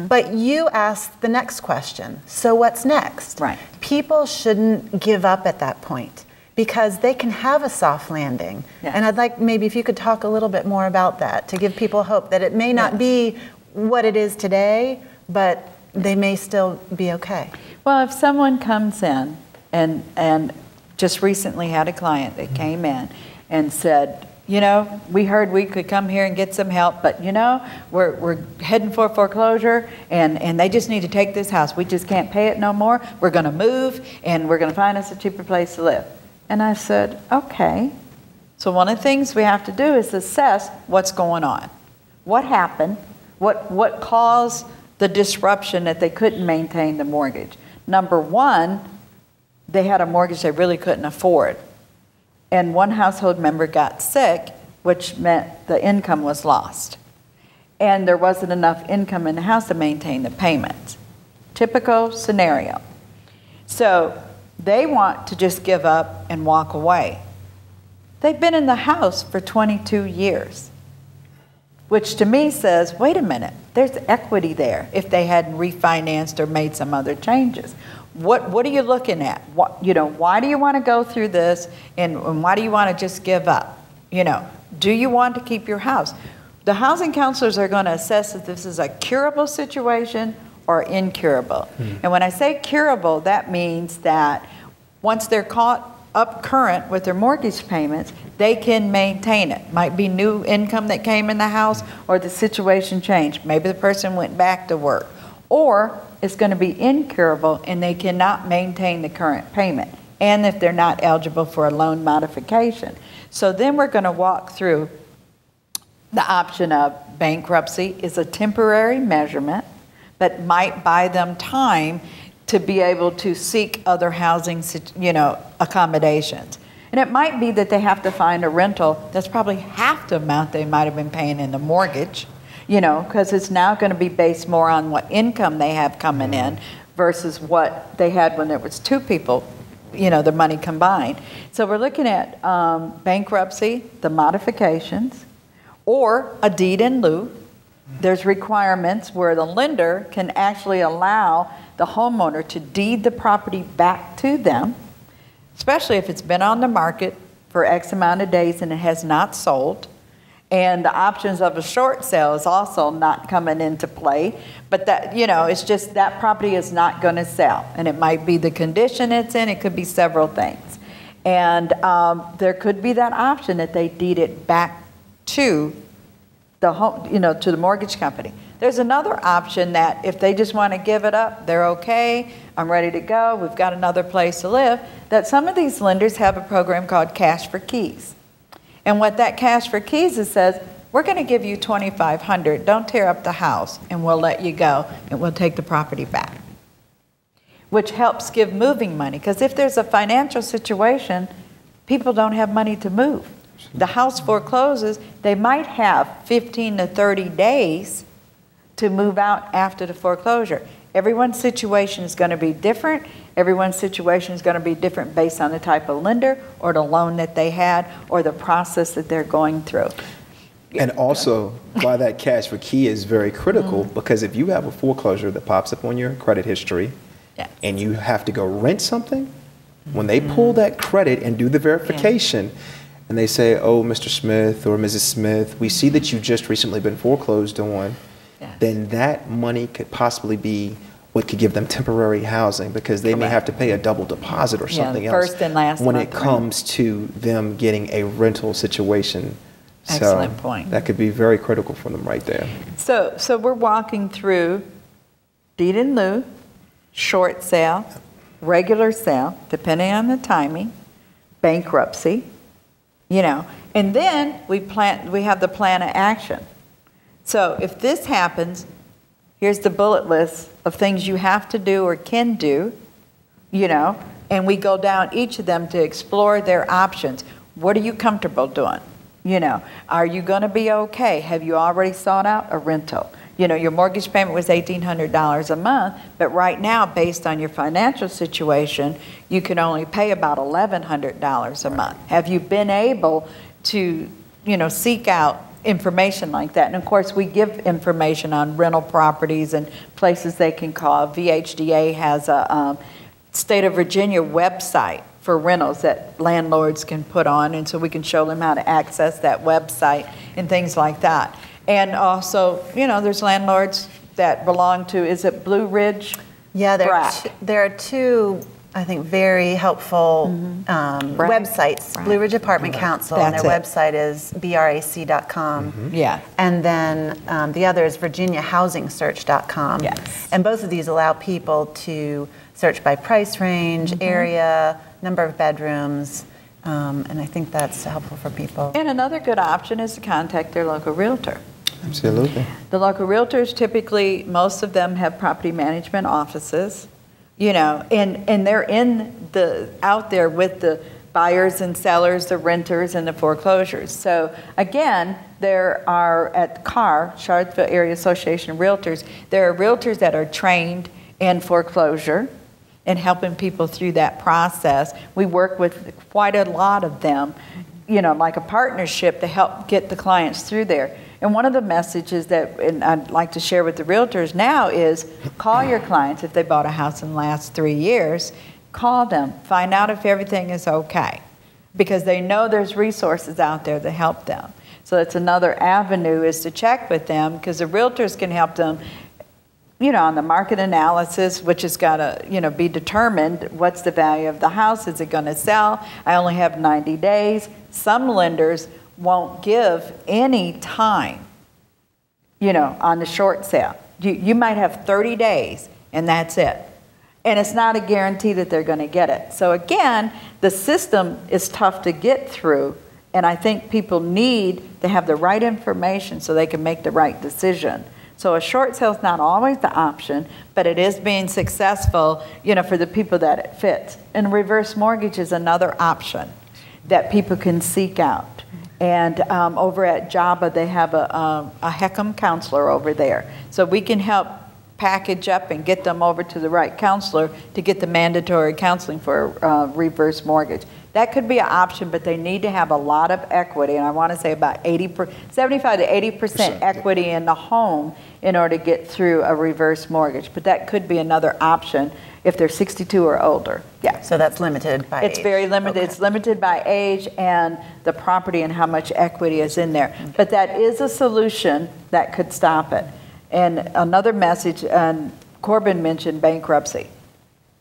but you ask the next question, so what's next? Right. People shouldn't give up at that point because they can have a soft landing. Yes. And I'd like maybe if you could talk a little bit more about that to give people hope that it may not be what it is today, but they may still be okay. Well, if someone comes in and just recently had a client that came in and said, you know, we heard we could come here and get some help, but you know, we're heading for foreclosure and they just need to take this house. We just can't pay it no more. We're going to move and we're going to find us a cheaper place to live. And I said, okay. So one of the things we have to do is assess what's going on. What happened? What caused the disruption that they couldn't maintain the mortgage? Number one, they had a mortgage they really couldn't afford. And one household member got sick, which meant the income was lost. And there wasn't enough income in the house to maintain the payments. Typical scenario. So they want to just give up and walk away. They've been in the house for 22 years, which to me says, wait a minute, there's equity there if they hadn't refinanced or made some other changes. What are you looking at? Why do you want to go through this and why do you want to just give up? Do you want to keep your house? The housing counselors are going to assess if this is a curable situation or incurable. And when I say curable, that means that once they're caught up current with their mortgage payments, they can maintain it. Might be new income that came in the house or the situation changed. Maybe the person went back to work. Or it's going to be incurable and they cannot maintain the current payment. And if they're not eligible for a loan modification. So then we're going to walk through the option of bankruptcy is a temporary measurement, but might buy them time to be able to seek other housing, accommodations. And it might be that they have to find a rental that's probably half the amount they might have been paying in the mortgage, because it's now going to be based more on what income they have coming in versus what they had when there was two people, the money combined. So we're looking at bankruptcy, the modifications, or a deed in lieu. There's requirements where the lender can actually allow the homeowner to deed the property back to them, especially if it's been on the market for X amount of days and it has not sold. And the options of a short sale is also not coming into play. But that, it's just that property is not going to sell. And it might be the condition it's in. It could be several things. And there could be that option that they deed it back to the home, to the mortgage company. There's another option that if they just want to give it up, they're okay, I'm ready to go, we've got another place to live, that some of these lenders have a program called Cash for Keys. And what that cash for keys is says, we're going to give you $2,500. Don't tear up the house, and we'll let you go, and we'll take the property back. Which helps give moving money, because if there's a financial situation, people don't have money to move. The house forecloses, they might have 15 to 30 days to move out after the foreclosure. Everyone's situation is going to be different. Everyone's situation is going to be different based on the type of lender or the loan that they had or the process that they're going through. And also, why that cash for key is very critical, because if you have a foreclosure that pops up on your credit history, Yes. and you have to go rent something, when they pull that credit and do the verification, and they say, oh, Mr. Smith or Mrs. Smith, we see that you just recently been foreclosed on, then that money could possibly be what could give them temporary housing, because they may have to pay a double deposit or something else first and last when month it comes to them getting a rental situation. Excellent point. That could be very critical for them right there. So we're walking through deed in lieu, short sale, regular sale, depending on the timing, bankruptcy, and then we have the plan of action. So if this happens, here's the bullet list of things you have to do or can do, and we go down each of them to explore their options. What are you comfortable doing? Are you going to be okay? Have you already sought out a rental? Your mortgage payment was $1,800 a month, but right now, based on your financial situation, you can only pay about $1,100 a month. Have you been able to, seek out information like that? And of course, we give information on rental properties and places they can call. VHDA has a state of Virginia website for rentals that landlords can put on, and so we can show them how to access that website and things like that. And also, there's landlords that belong to, is it Blue Ridge? Yeah, there are two, I think, very helpful websites. Blue Ridge Apartment Council, and their website is brac.com. Yeah. And then the other is virginiahousingsearch.com. Yes. And both of these allow people to search by price range, area, number of bedrooms, and I think that's helpful for people. And another good option is to contact their local realtor. Absolutely. The local realtors, typically, most of them have property management offices, and they're out there with the buyers and sellers, the renters, and the foreclosures. So again, there are at CAR, Charlottesville Area Association of Realtors, there are realtors that are trained in foreclosure and helping people through that process. We work with quite a lot of them, like a partnership to help get the clients through there. And one of the messages that I'd like to share with the realtors now is call your clients if they bought a house in the last 3 years. Call them, find out if everything is okay, because they know there's resources out there to help them. So that's another avenue, is to check with them, because the realtors can help them on the market analysis, which has got to, be determined. What's the value of the house? Is it going to sell? I only have 90 days. Some lenders won't give any time, on the short sale. You might have 30 days, and that's it. And it's not a guarantee that they're going to get it. So again, the system is tough to get through, and I think people need to have the right information so they can make the right decision. So a short sale is not always the option, but it is being successful, for the people that it fits. And reverse mortgage is another option that people can seek out. And over at JABA, they have a HECM counselor over there. So we can help package up and get them over to the right counselor to get the mandatory counseling for reverse mortgage. That could be an option, but they need to have a lot of equity, and I want to say about 75 to 80% equity in the home in order to get through a reverse mortgage. But that could be another option if they're 62 or older. Yeah. So that's limited by age. It's very limited. Okay. It's limited by age and the property and how much equity is in there. Okay. But that is a solution that could stop it. And another message, Corbin mentioned bankruptcy.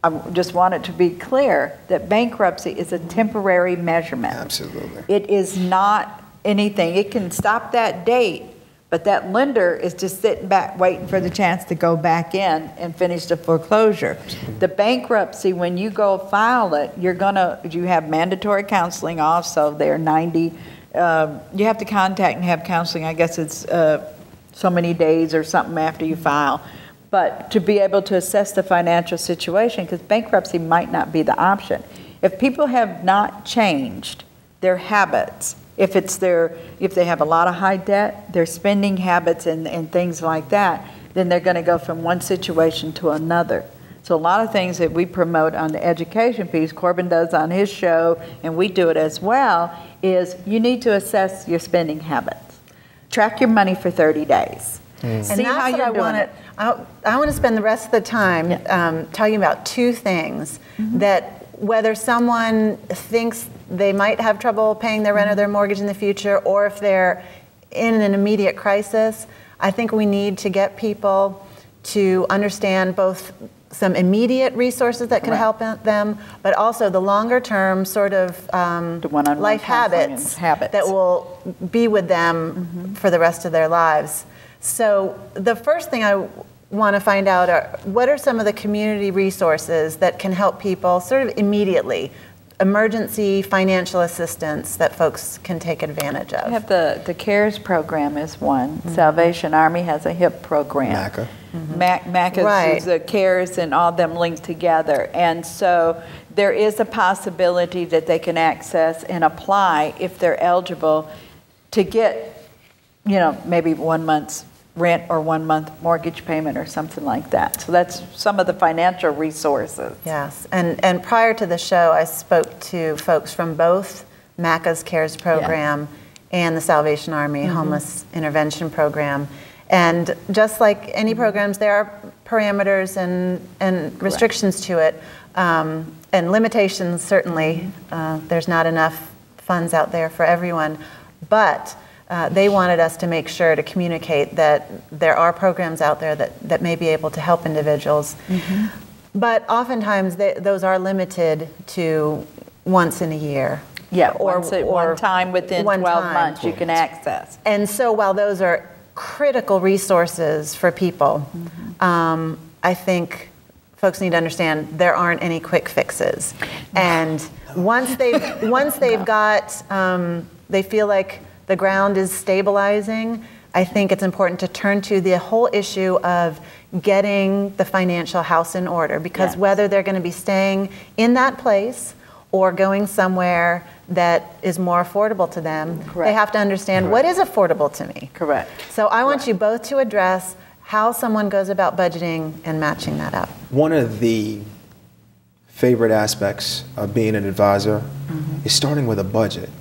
I just want it to be clear that bankruptcy is a temporary measurement. Absolutely. It is not anything. It can stop that date, but that lender is just sitting back waiting for the chance to go back in and finish the foreclosure. The bankruptcy, when you go file it, you have mandatory counseling also. They're 90 you have to contact and have counseling. I guess it's so many days or something after you file. But to be able to assess the financial situation, because bankruptcy might not be the option. If people have not changed their habits, if they have a lot of high debt, their spending habits and things like that, then they're going to go from one situation to another. So a lot of things that we promote on the education piece, Corbin does on his show, and we do it as well, is you need to assess your spending habits. Track your money for 30 days. And See how you're doing it. I want to spend the rest of the time talking about two things that whether someone thinks they might have trouble paying their rent or their mortgage in the future, or if they're in an immediate crisis, I think we need to get people to understand both some immediate resources that can help them, but also the longer term sort of life habits that will be with them for the rest of their lives. So the first thing I want to find out are what are some of the community resources that can help people sort of immediately, emergency financial assistance that folks can take advantage of. We have the CARES program is one. Salvation Army has a HIP program. MACA. MACA is the CARES and all them linked together. And so there is a possibility that they can access and apply if they're eligible to get, maybe 1 month's rent or 1 month mortgage payment or something like that. So that's some of the financial resources. Yes, and prior to the show, I spoke to folks from both MACA's CARES program and the Salvation Army Homeless Intervention Program. And just like any programs, there are parameters and restrictions to it, and limitations certainly. There's not enough funds out there for everyone, but they wanted us to make sure to communicate that there are programs out there that may be able to help individuals. But oftentimes those are limited to once in a year. Yeah, or one time within 12 months you can access. And so while those are critical resources for people, I think folks need to understand there aren't any quick fixes. And once they've got, they feel like the ground is stabilizing, I think it's important to turn to the whole issue of getting the financial house in order, because whether they're going to be staying in that place or going somewhere that is more affordable to them, they have to understand what is affordable to me. Correct. So I want you both to address how someone goes about budgeting and matching that up. One of the favorite aspects of being an advisor is starting with a budget.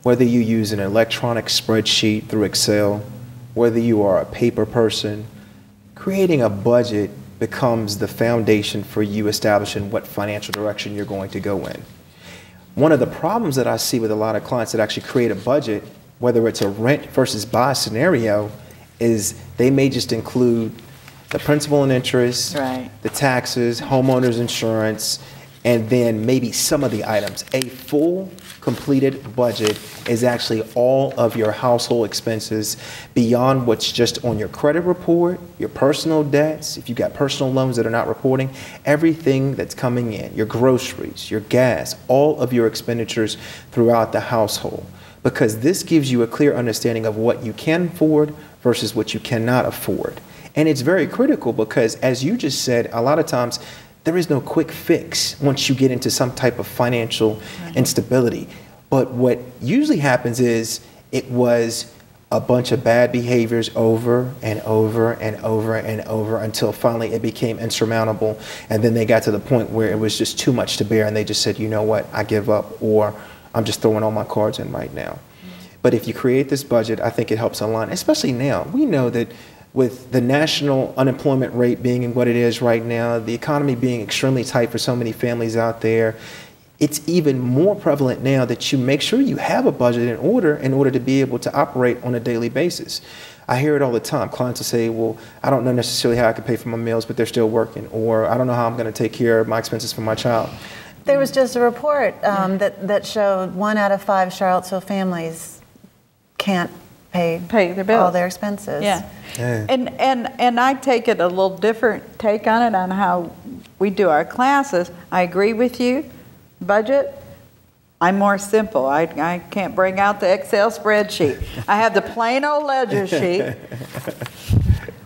Whether you use an electronic spreadsheet through Excel, whether you are a paper person, creating a budget becomes the foundation for you establishing what financial direction you're going to go in. One of the problems that I see with a lot of clients that actually create a budget, whether it's a rent versus buy scenario, is they may just include the principal and interest, the taxes, homeowners insurance, and then maybe some of the items. A full completed budget is actually all of your household expenses beyond what's just on your credit report, your personal debts, if you've got personal loans that are not reporting, everything that's coming in, your groceries, your gas, all of your expenditures throughout the household. Because this gives you a clear understanding of what you can afford versus what you cannot afford. And it's very critical because, as you just said, a lot of times there is no quick fix once you get into some type of financial instability. But what usually happens is it was a bunch of bad behaviors over and over and over and over until finally it became insurmountable. And then they got to the point where it was just too much to bear and they just said, you know what, I give up, or I'm just throwing all my cards in right now. But if you create this budget, I think it helps align, especially now. We know that with the national unemployment rate being what it is right now, the economy being extremely tight for so many families out there, it's even more prevalent now that you make sure you have a budget in order to be able to operate on a daily basis. I hear it all the time. Clients will say, well, I don't know necessarily how I can pay for my meals, but they're still working, or I don't know how I'm going to take care of my expenses for my child. There was just a report that showed 1 out of 5 Charlottesville families can't pay their bills, all their expenses. And I take it a little different take on it on how we do our classes. I agree with you, budget, I'm more simple. I can't bring out the Excel spreadsheet. I have the plain old ledger sheet.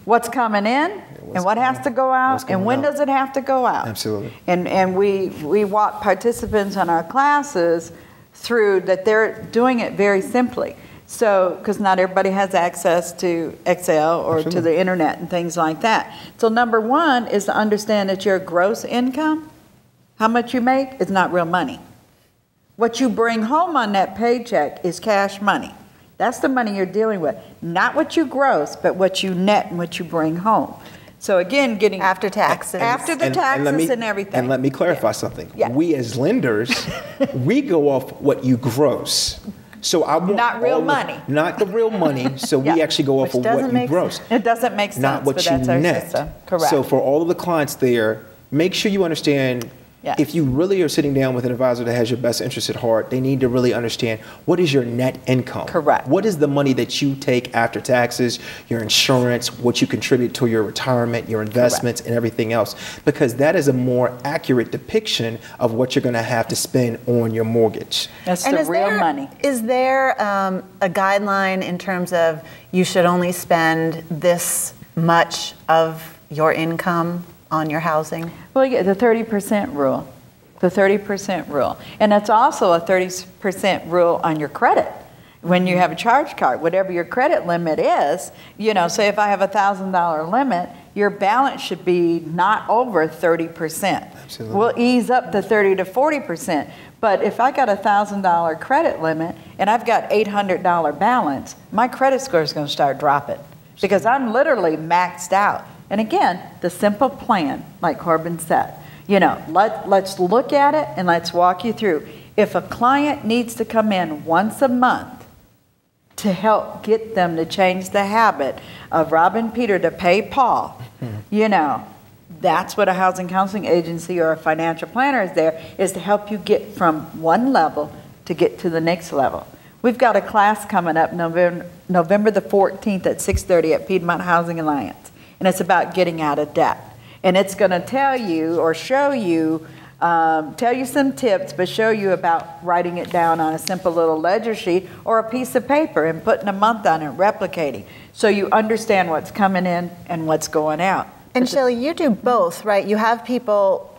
What's coming in and what has to go out and when does it have to go out. Absolutely. And we walk participants in our classes through that they're doing it very simply. So, because not everybody has access to Excel or to the internet and things like that. So number one is to understand that your gross income, how much you make, is not real money. What you bring home on that paycheck is cash money. That's the money you're dealing with. Not what you gross, but what you net and what you bring home. So again, getting after taxes. After the taxes and everything. And let me clarify something. Yeah. We as lenders, we go off what you gross. So I want not real money. Not the real money. So we actually go off of what you gross. It doesn't make sense. Not what you net. Correct. So for all of the clients there, make sure you understand. Yes. If you really are sitting down with an advisor that has your best interest at heart, they need to really understand what is your net income. Correct. What is the money that you take after taxes, your insurance, what you contribute to your retirement, your investments, and everything else, because that is a more accurate depiction of what you're going to have to spend on your mortgage. That's the real money. Is there a guideline in terms of you should only spend this much of your income on your housing? Well, yeah, the 30% rule. The 30% rule. And it's also a 30% rule on your credit. When you have a charge card, whatever your credit limit is, you know, say if I have a $1,000 limit, your balance should be not over 30%. Absolutely. We'll ease up to 30 to 40%. But if I got a $1,000 credit limit and I've got $800 balance, my credit score is going to start dropping because I'm literally maxed out. And again, the simple plan, like Corbin said, you know, let's look at it and let's walk you through. If a client needs to come in once a month to help get them to change the habit of robbing Peter to pay Paul, you know, that's what a housing counseling agency or a financial planner is there, is to help you get from one level to get to the next level. We've got a class coming up November the 14th at 6:30 at Piedmont Housing Alliance. And it's about getting out of debt. And it's going to tell you or show you, tell you some tips, but show you about writing it down on a simple little ledger sheet or a piece of paper and putting a month on it, replicating. So you understand what's coming in and what's going out. And Shelley, you do both, right? You have people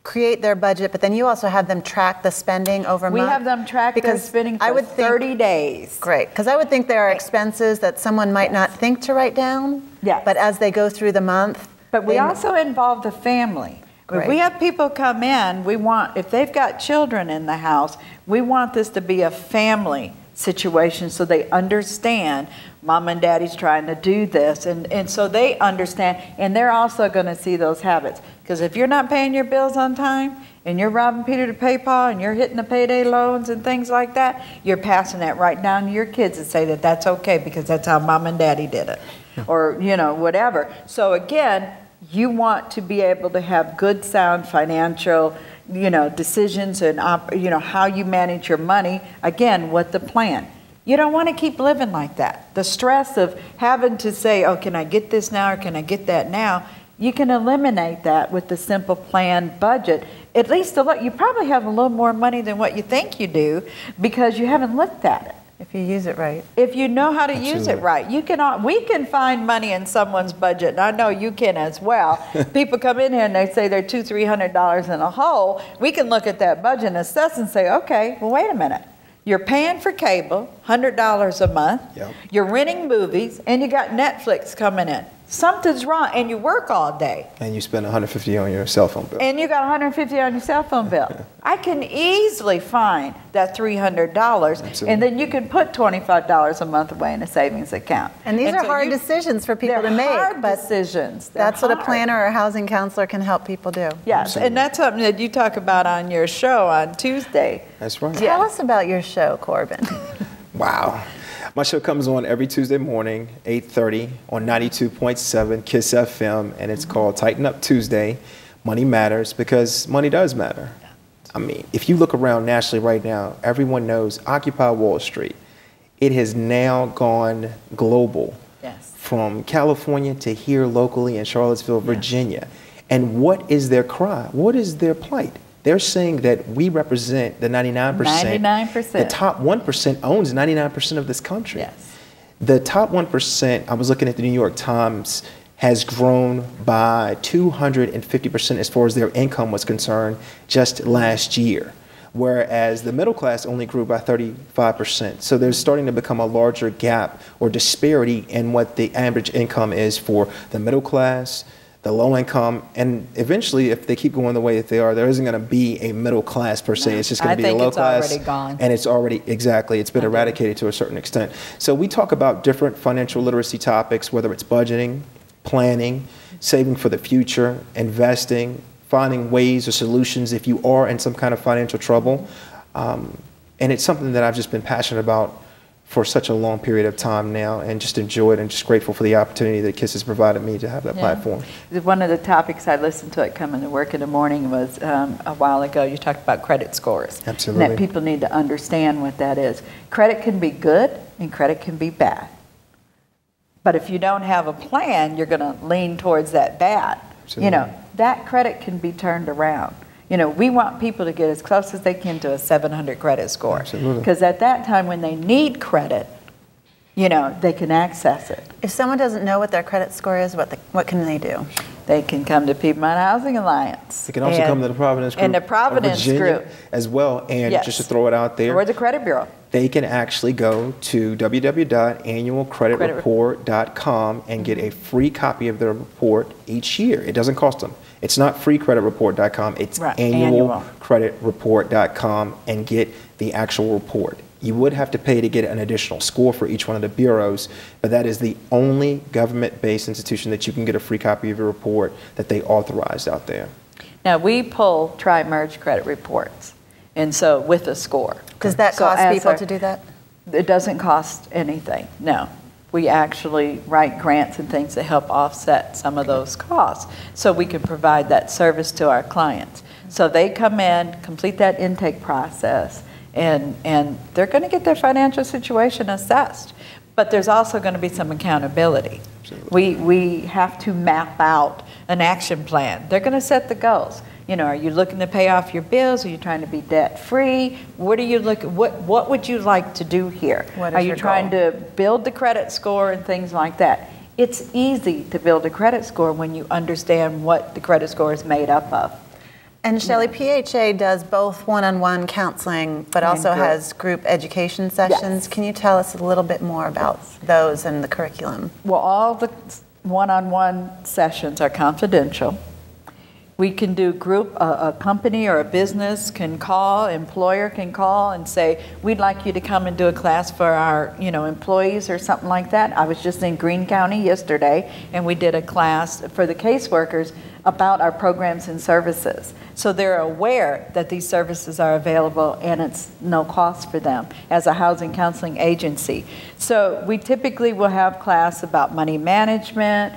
create their budget, but then you also have them track the spending over months. We have them track their spending for 30 days. Great, because I would think there are expenses that someone might not think to write down, but as they go through the month. But we also involve the family. If we have people come in, we want, if they've got children in the house, we want this to be a family situation so they understand mom and daddy's trying to do this, and so they understand, and they're also going to see those habits. Because if you're not paying your bills on time and you're robbing Peter to pay Paul and you're hitting the payday loans and things like that, you're passing that right down to your kids and say that that's okay because that's how mom and daddy did it, or you know, whatever. So again, you want to be able to have good, sound financial, you know, decisions and you know, how you manage your money. Again, what the plan. You don't want to keep living like that. The stress of having to say, oh, can I get this now or can I get that now? You can eliminate that with the simple plan budget. At least you probably have a little more money than what you think you do because you haven't looked at it. If you use it right. If you know how to use it right. We can find money in someone's budget, and I know you can as well. People come in here and they say they're $200-300 in a hole. We can look at that budget and assess and say, okay, well, wait a minute. You're paying for cable, $100 a month. Yep. You're renting movies, and you got Netflix coming in. Something's wrong, and you work all day. And you spend $150 on your cell phone bill. And you got $150 on your cell phone bill. I can easily find that $300, Absolutely. and then you can put $25 a month away in a savings account. And these are hard decisions for people to make. Hard decisions. That's what a planner or a housing counselor can help people do. Yes, Absolutely. and that's something that you talk about on your show on Tuesday. That's right. Tell us about your show, Corbin. Wow. My show comes on every Tuesday morning, 8:30 on 92.7 KISS FM, and it's called Tighten Up Tuesday. Money matters because money does matter. I mean, if you look around nationally right now, everyone knows Occupy Wall Street. It has now gone global, from California to here locally in Charlottesville, Virginia. And what is their cry? What is their plight? They're saying that we represent the 99%. 99%. The top 1% owns 99% of this country. Yes. The top 1%, I was looking at the New York Times, has grown by 250% as far as their income was concerned just last year, whereas the middle class only grew by 35%. So there's starting to become a larger gap or disparity in what the average income is for the middle class, the low income, and eventually, if they keep going the way that they are, there isn't going to be a middle class per se. It's just going to be a low class. I think it's already gone. And it's already, exactly, it's been eradicated to a certain extent. So we talk about different financial literacy topics, whether it's budgeting, planning, saving for the future, investing, finding ways or solutions if you are in some kind of financial trouble. And it's something that I've just been passionate about for such a long period of time now, and just enjoyed and just grateful for the opportunity that KISS has provided me to have that platform. One of the topics I listened to it coming to work in the morning was a while ago, you talked about credit scores. Absolutely. And that people need to understand what that is. Credit can be good and credit can be bad. But if you don't have a plan, you're going to lean towards that bad. Absolutely. You know, that credit can be turned around. You know, we want people to get as close as they can to a 700 credit score. Absolutely. Because at that time when they need credit, you know, they can access it. If someone doesn't know what their credit score is, what can they do? They can come to Piedmont Housing Alliance. They can also come to the Providence group. And the Providence group. As well. And Yes. just to throw it out there, Or the credit bureau. they can actually go to www.annualcreditreport.com and get a free copy of their report each year. It doesn't cost them. It's not freecreditreport.com. It's Right, annualcreditreport.com and get the actual report. You would have to pay to get an additional score for each one of the bureaus, but that is the only government-based institution that you can get a free copy of your report that they authorized out there. Now, we pull tri-merge credit reports, and so with a score. Does that So cost as people a- to do that? It doesn't cost anything, no. We actually write grants and things that help offset some of those costs so we can provide that service to our clients. So they come in, complete that intake process, and they're going to get their financial situation assessed. But there's also going to be some accountability. We have to map out an action plan. They're going to set the goals. You know, are you looking to pay off your bills? Are you trying to be debt free? What are you looking? What would you like to do here? What is are you your trying goal? to build the credit score and things like that? It's easy to build a credit score when you understand what the credit score is made up of. And Shelley, PHA does both one-on-one counseling, but also group. has group education sessions. Yes. Can you tell us a little bit more about those and the curriculum? Well, all the one-on-one sessions are confidential. We can do group, a company or a business can call, employer can call and say, we'd like you to come and do a class for our, you know, employees or something like that. I was just in Greene County yesterday and we did a class for the caseworkers about our programs and services. So they're aware that these services are available and it's no cost for them as a housing counseling agency. So we typically will have class about money management,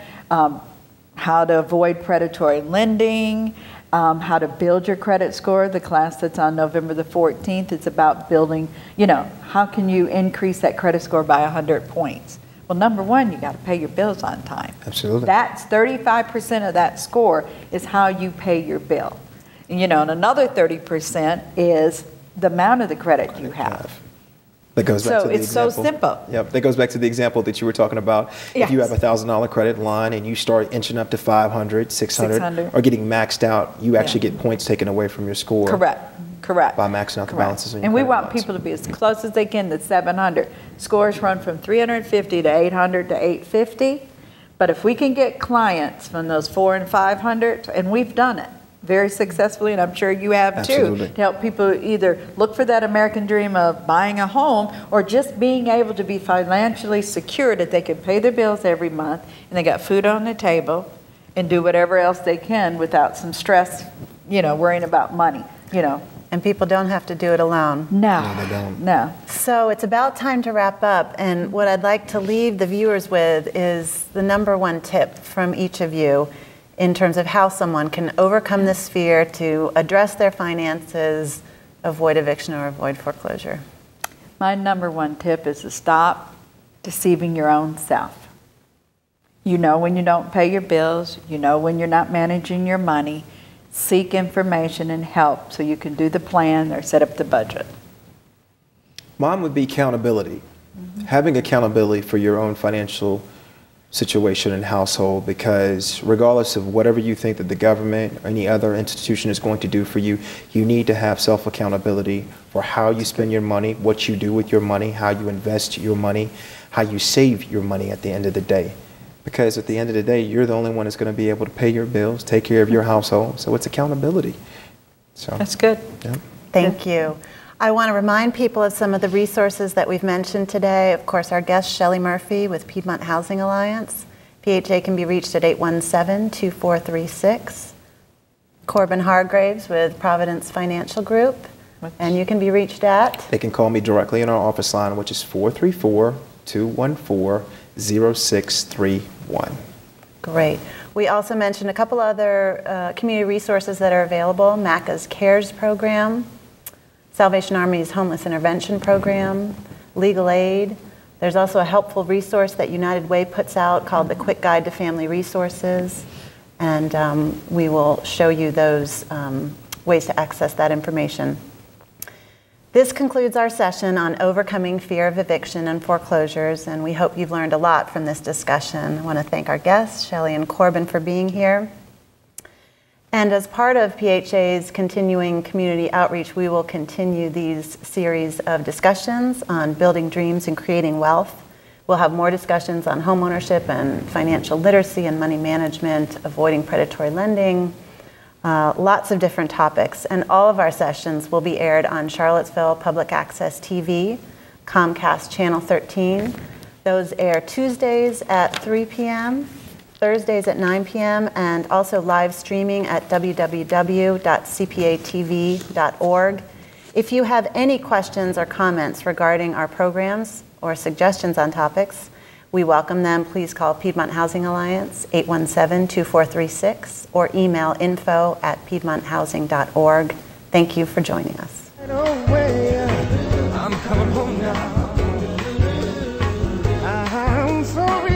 how to avoid predatory lending, how to build your credit score. The class that's on November the 14th, it's about building, you know, how can you increase that credit score by 100 points? Well, number one, you got to pay your bills on time. Absolutely. That's 35% of that score is how you pay your bill. And, you know, and another 30% is the amount of the credit you have. That goes back So to the it's example. so simple. Yep, that goes back to the example that you were talking about. If you Yes. have a $1,000 credit line and you start inching up to 500, 600, 600. or getting maxed out, you actually get points taken away from your score. Correct. By maxing out the balances on your And we credit want lines. people to be as close as they can to 700. Scores run from 350 to 800 to 850. But if we can get clients from those 400 and 500, and we've done it very successfully, and I'm sure you have Absolutely. too, to help people either look for that American dream of buying a home or just being able to be financially secure that they can pay their bills every month and they got food on the table and do whatever else they can without some stress, you know, worrying about money, you know. And people don't have to do it alone. No, No, they don't. no. So it's about time to wrap up, and what I'd like to leave the viewers with is the number one tip from each of you in terms of how someone can overcome this fear to address their finances, avoid eviction or avoid foreclosure. My number one tip is to stop deceiving your own self. You know when you don't pay your bills, you know when you're not managing your money. seek information and help so you can do the plan or set up the budget? Mine would be accountability. Having accountability for your own financial situation and household, because regardless of whatever you think that the government or any other institution is going to do for you, you need to have self-accountability for how you spend your money, what you do with your money, how you invest your money, how you save your money at the end of the day. Because at the end of the day, you're the only one that's going to be able to pay your bills, take care of your household. So it's accountability. So That's good. yeah. Thank you. I want to remind people of some of the resources that we've mentioned today. Of course, our guest, Shelley Murphy with Piedmont Housing Alliance. PHA can be reached at 817-2436. Corbin Hargraves with Providence Financial Group. And you can be reached at? They can call me directly in our office line, which is 434-214-0631. Great. We also mentioned a couple other community resources that are available. MACA's CARES program, Salvation Army's Homeless Intervention Program, Legal Aid. There's also a helpful resource that United Way puts out called the Quick Guide to Family Resources. And we will show you those ways to access that information. This concludes our session on overcoming fear of eviction and foreclosures, and we hope you've learned a lot from this discussion. I want to thank our guests, Shelley and Corbin, for being here. And as part of PHA's continuing community outreach, we will continue these series of discussions on building dreams and creating wealth. We'll have more discussions on homeownership and financial literacy and money management, avoiding predatory lending, lots of different topics. And all of our sessions will be aired on Charlottesville Public Access TV, Comcast Channel 13. Those air Tuesdays at 3 p.m., Thursdays at 9 p.m., and also live streaming at www.cpatv.org. If you have any questions or comments regarding our programs or suggestions on topics, we welcome them. Please call Piedmont Housing Alliance, 817-2436, or email info@piedmonthousing.org. Thank you for joining us. I'm coming home now. I'm sorry.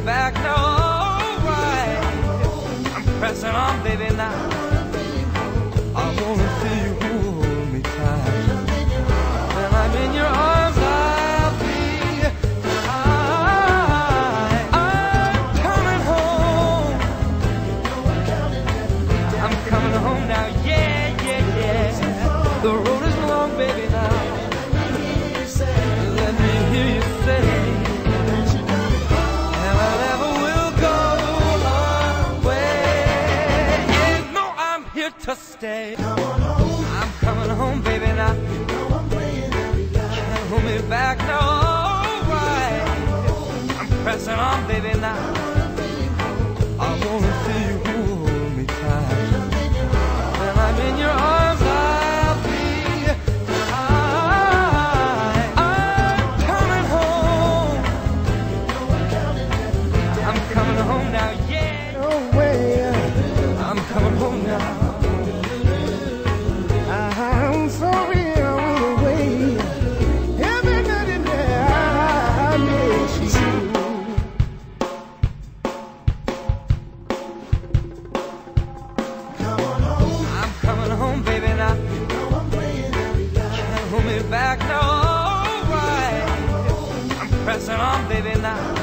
Back now, right. I'm pressing on, baby, now. I wanna feel you hold me tight. When I'm in your arms, I'll be high. I'm coming home. I'm coming home now, yeah, yeah, yeah. The road is long, baby, now. Let me hear you say to stay. I'm coming home, baby, now. Can't hold me back now, alright. I'm pressing on, baby, now. I wanna feel you hold me tight. When I'm in your arms, I'll be high. I'm coming home. I'm coming home now, yeah. No way. I'm coming home now. I'm sorry I went away. Every night and day I miss you. Come on home. I'm coming home, baby, now. Can't hold me back now, alright. I'm pressing on, baby, now.